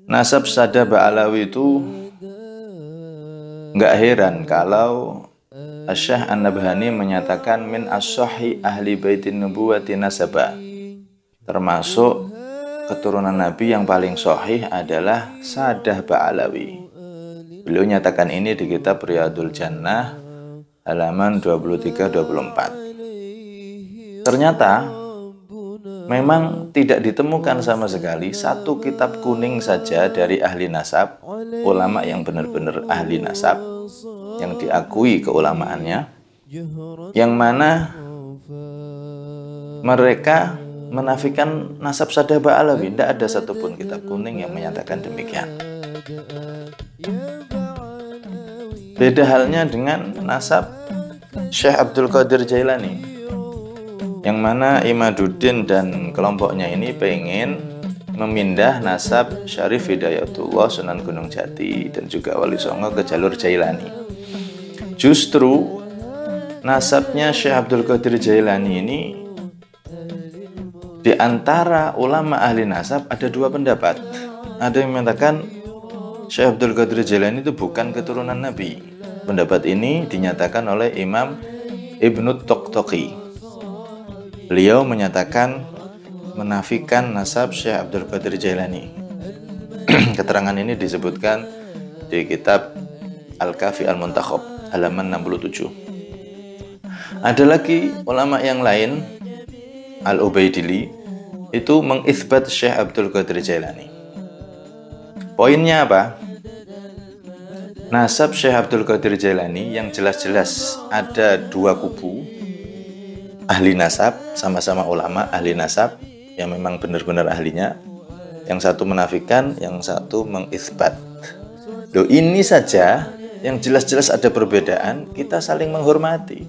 nasab Sada Ba'alawi itu nggak heran kalau Asy-Syaikh An-Nabhani menyatakan min as-sahih ahli baitin nubuwati nasaba, termasuk keturunan Nabi yang paling sahih adalah Sadah Ba'alawi. Beliau nyatakan ini di kitab Riyadul Jannah halaman 23-24. Ternyata memang tidak ditemukan sama sekali satu kitab kuning saja dari ahli nasab, ulama yang benar-benar ahli nasab, yang diakui keulamaannya, yang mana mereka menafikan nasab Sada Ba'alawi. Tidak ada satupun kitab kuning yang menyatakan demikian. Beda halnya dengan nasab Syekh Abdul Qadir Jailani, yang mana Imaduddin dan kelompoknya ini pengen memindah nasab Syarif Hidayatullah Sunan Gunung Jati dan juga Wali Songo ke jalur Jailani. Justru nasabnya Syekh Abdul Qadir Jailani ini, di antara ulama ahli nasab ada dua pendapat. Ada yang mengatakan Syekh Abdul Qadir Jailani itu bukan keturunan Nabi. Pendapat ini dinyatakan oleh Imam Ibnu Toqtoqi. Beliau menyatakan menafikan nasab Syekh Abdul Qadir Jailani. Keterangan ini disebutkan di kitab Al-Kafi Al-Muntakhab halaman 67. Ada lagi ulama yang lain, Al-Ubaidili, itu mengisbat Syekh Abdul Qadir Jailani. Poinnya apa? Nasab Syekh Abdul Qadir Jailani yang jelas-jelas ada dua kubu ahli nasab, sama-sama ulama ahli nasab yang memang benar-benar ahlinya. Yang satu menafikan, yang satu mengisbat. Loh, ini saja yang jelas-jelas ada perbedaan, kita saling menghormati.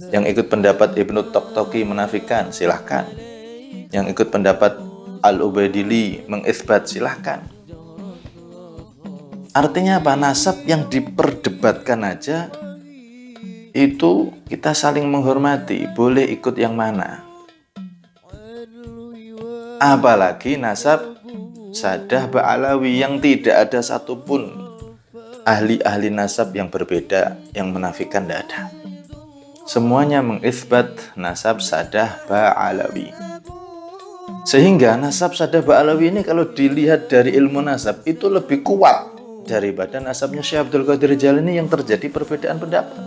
Yang ikut pendapat Ibnu Toqtoqi menafikan, silahkan. Yang ikut pendapat Al-Ubaidili mengisbat, silahkan. Artinya apa? Nasab yang diperdebatkan aja itu kita saling menghormati, boleh ikut yang mana. Apalagi nasab Sadah Ba'alawi yang tidak ada satupun ahli-ahli nasab yang berbeda, yang menafikan, tidak ada. Semuanya mengisbat nasab Sadah Ba'alawi. Sehingga nasab Sadah Ba'alawi ini kalau dilihat dari ilmu nasab itu lebih kuat daripada nasabnya Syekh Abdul Qadir Jailani yang terjadi perbedaan pendapat.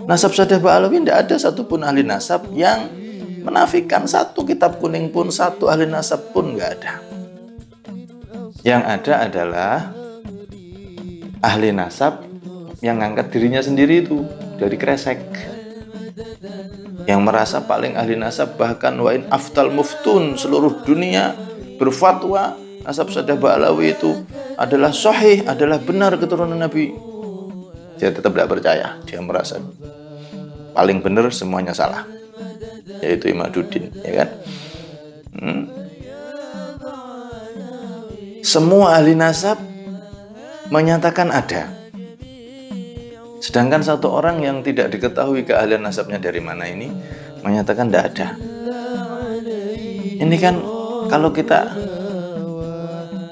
Nasab Sadah Ba'alawi tidak ada satupun ahli nasab yang menafikan, satu kitab kuning pun, satu ahli nasab pun nggak ada. Yang ada adalah ahli nasab yang ngangkat dirinya sendiri itu dari kresek, yang merasa paling ahli nasab, bahkan wa'in aftal muftun, seluruh dunia berfatwa nasab Sadah Ba'alawi itu adalah sahih, adalah benar keturunan Nabi. Dia tetap tidak percaya, dia merasa paling benar, semuanya salah, yaitu Imaduddin, ya kan? Semua ahli nasab menyatakan ada, sedangkan satu orang yang tidak diketahui keahlian nasabnya dari mana ini menyatakan tidak ada. Ini kan kalau kita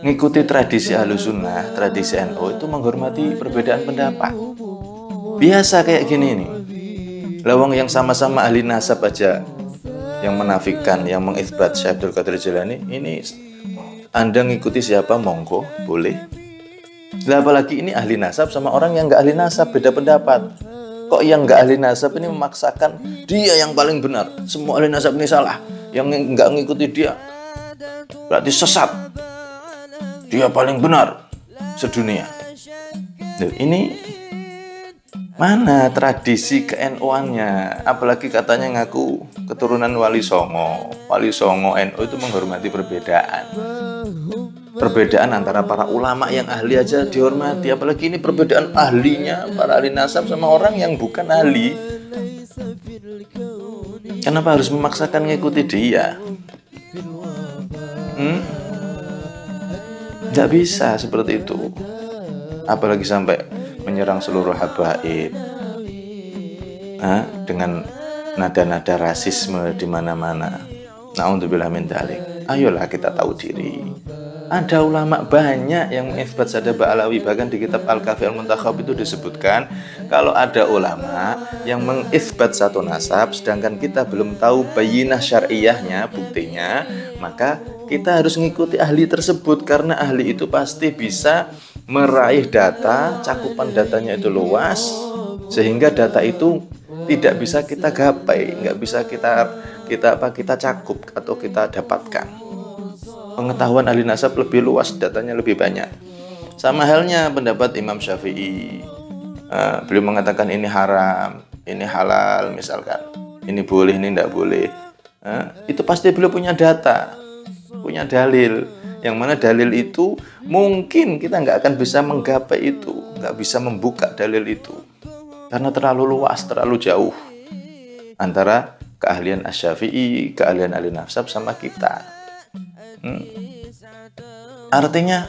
ngikuti tradisi Ahlussunnah, tradisi NU itu menghormati perbedaan pendapat. Biasa kayak gini nih. Lawang yang sama-sama ahli nasab aja yang menafikan, yang mengisbat Syekh Abdul Qadir Jailani, ini Anda ngikuti siapa monggo, boleh. Lah apalagi ini ahli nasab sama orang yang nggak ahli nasab, beda pendapat. Kok yang nggak ahli nasab ini memaksakan dia yang paling benar, semua ahli nasab ini salah, yang nggak ngikuti dia berarti sesat, dia paling benar sedunia. Loh, ini mana tradisi ke-NU-annya? Apalagi katanya ngaku keturunan Wali Songo. Wali Songo NU itu menghormati perbedaan. Perbedaan antara para ulama yang ahli aja dihormati. Apalagi ini perbedaan ahlinya, para ahli nasab sama orang yang bukan ahli. Kenapa harus memaksakan ngikuti dia? Nggak bisa seperti itu. Apalagi sampai menyerang seluruh habaib dengan nada-nada rasisme di mana-mana. Na'udzubillah min dzalik. Ayolah kita tahu diri. Ada ulama banyak yang mengisbat Sadar Ba'alawi. Bahkan di kitab Al-Kafi Al-Muntakhab itu disebutkan kalau ada ulama yang mengisbat satu nasab sedangkan kita belum tahu bayinah syar'iyahnya, buktinya, maka kita harus mengikuti ahli tersebut karena ahli itu pasti bisa meraih data, cakupan datanya itu luas sehingga data itu tidak bisa kita gapai, nggak bisa kita cakup atau kita dapatkan. Pengetahuan ahli nasab lebih luas, datanya lebih banyak. Sama halnya pendapat Imam Syafi'i. Beliau mengatakan ini haram, ini halal misalkan. Ini boleh, ini tidak boleh. Itu pasti beliau punya data, punya dalil. Yang mana dalil itu mungkin kita nggak akan bisa menggapai itu, nggak bisa membuka dalil itu. Karena terlalu luas, terlalu jauh. Antara keahlian Asy-Syafi'i, keahlian ahli nasab sama kita. Artinya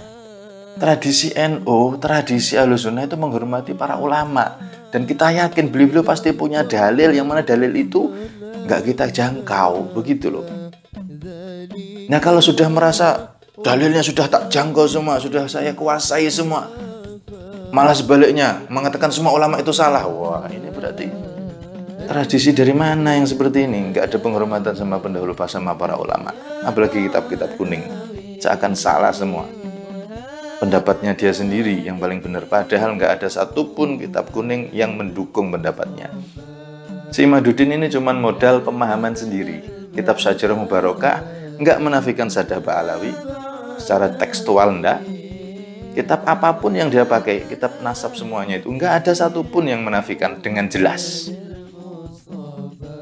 tradisi NU, tradisi Ahlussunnah itu menghormati para ulama dan kita yakin beliau pasti punya dalil yang mana dalil itu nggak kita jangkau, begitu loh. Nah kalau sudah merasa dalilnya sudah tak jangkau semua, sudah saya kuasai semua, malah sebaliknya mengatakan semua ulama itu salah, wah ini berarti tradisi dari mana yang seperti ini? Nggak ada penghormatan sama pendahulu sama para ulama. Apalagi kitab-kitab kuning. Seakan salah semua. Pendapatnya dia sendiri yang paling benar. Padahal nggak ada satupun kitab kuning yang mendukung pendapatnya. Si Imaduddin ini cuma modal pemahaman sendiri. Kitab Syajarah Mubarakah nggak menafikan Sadar Ba'alawi. Secara tekstual enggak. Kitab apapun yang dia pakai, kitab nasab semuanya itu nggak ada satupun yang menafikan dengan jelas.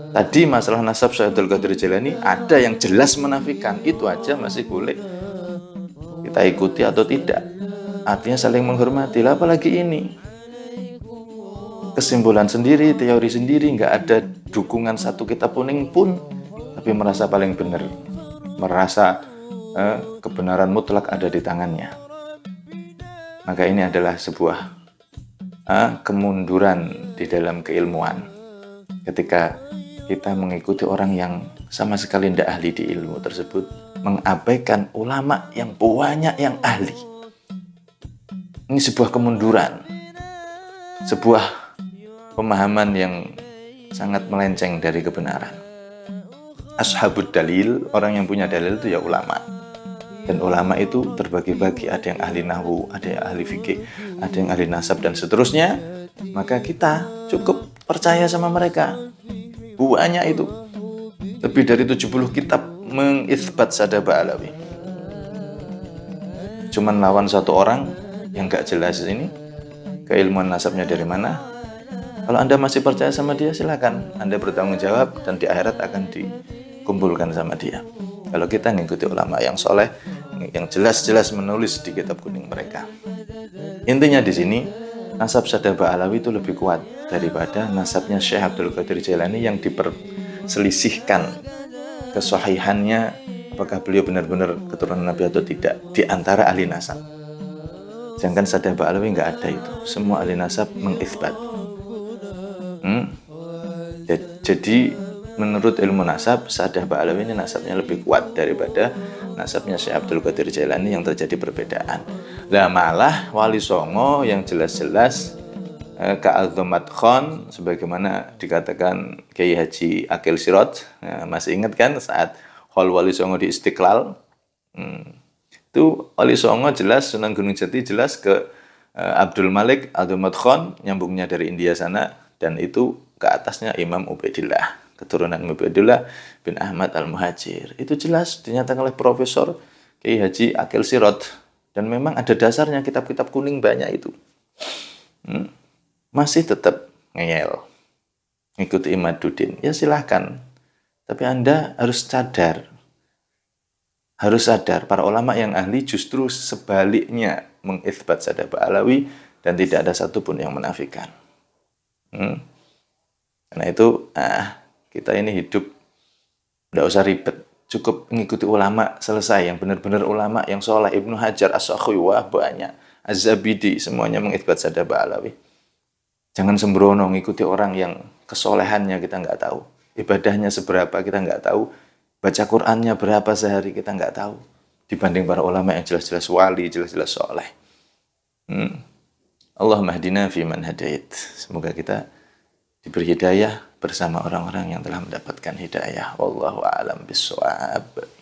Tadi masalah nasab Syekh Abdul Qadir Jailani ada yang jelas menafikan, itu aja masih boleh kita ikuti atau tidak. Artinya saling menghormati. Lah apalagi ini kesimpulan sendiri, teori sendiri, nggak ada dukungan satu kitab kuning pun, tapi merasa paling benar, merasa kebenaran mutlak ada di tangannya. Maka ini adalah sebuah kemunduran di dalam keilmuan ketika kita mengikuti orang yang sama sekali tidak ahli di ilmu tersebut, mengabaikan ulama yang banyak yang ahli. Ini sebuah kemunduran, sebuah pemahaman yang sangat melenceng dari kebenaran. Ashabud dalil, orang yang punya dalil itu ya ulama. Dan ulama itu terbagi-bagi, ada yang ahli nahwu, ada yang ahli fikih, ada yang ahli nasab dan seterusnya. Maka kita cukup percaya sama mereka. Banyak itu. Lebih dari 70 kitab mengisbat Sadar Ba'alawi. Cuman lawan satu orang yang gak jelas ini, keilmuan nasabnya dari mana. Kalau Anda masih percaya sama dia, silakan. Anda bertanggung jawab dan di akhirat akan dikumpulkan sama dia. Kalau kita ngikuti ulama yang soleh, yang jelas-jelas menulis di kitab kuning mereka. Intinya di sini, nasab Sadar Ba'alawi itu lebih kuat daripada nasabnya Syekh Abdul Qadir Jailani yang diperselisihkan kesahihannya, apakah beliau benar-benar keturunan Nabi atau tidak di antara ahli nasab. Sedangkan Sadar Ba'alawi nggak ada itu. Semua ahli nasab mengisbat. Jadi menurut ilmu nasab, Sadar Ba'alawi ini nasabnya lebih kuat daripada nasabnya Syekh Abdul Qadir Jailani yang terjadi perbedaan. Lah malah Wali Songo yang jelas-jelas Ka'adzomat Khan, sebagaimana dikatakan Kiai Haji Akil Sirot, masih ingat kan saat Hol Wali Songo di Istiqlal, itu Wali Songo jelas, Sunan Gunung Jati jelas ke Abdul Malik Ka'adzomat Khan, nyambungnya dari India sana, dan itu ke atasnya Imam Ubaidillah, keturunan Ubaidillah bin Ahmad Al-Muhajir. Itu jelas dinyatakan oleh Profesor Kiai Haji Akil Sirot, dan memang ada dasarnya, kitab-kitab kuning banyak itu. Masih tetap ngeyel ngikuti Imaduddin, ya silahkan. Tapi Anda harus sadar para ulama yang ahli justru sebaliknya mengisbat Sadar Ba'alawi dan tidak ada satupun yang menafikan. Karena itu kita ini hidup tidak usah ribet, cukup mengikuti ulama selesai, yang benar-benar ulama yang soleh. Ibnu Hajar, As-Sakhawi, banyak, Az-Zabidi, semuanya mengisbat Sadar Ba'alawi. Jangan sembrono ngikuti orang yang kesolehannya kita nggak tahu, ibadahnya seberapa kita nggak tahu, baca Qur'annya berapa sehari kita nggak tahu. dibanding para ulama yang jelas-jelas wali, jelas-jelas soleh. Allahumma hdina fi man hadait. Semoga kita diberi hidayah bersama orang-orang yang telah mendapatkan hidayah. Wallahu a'lam bishawab.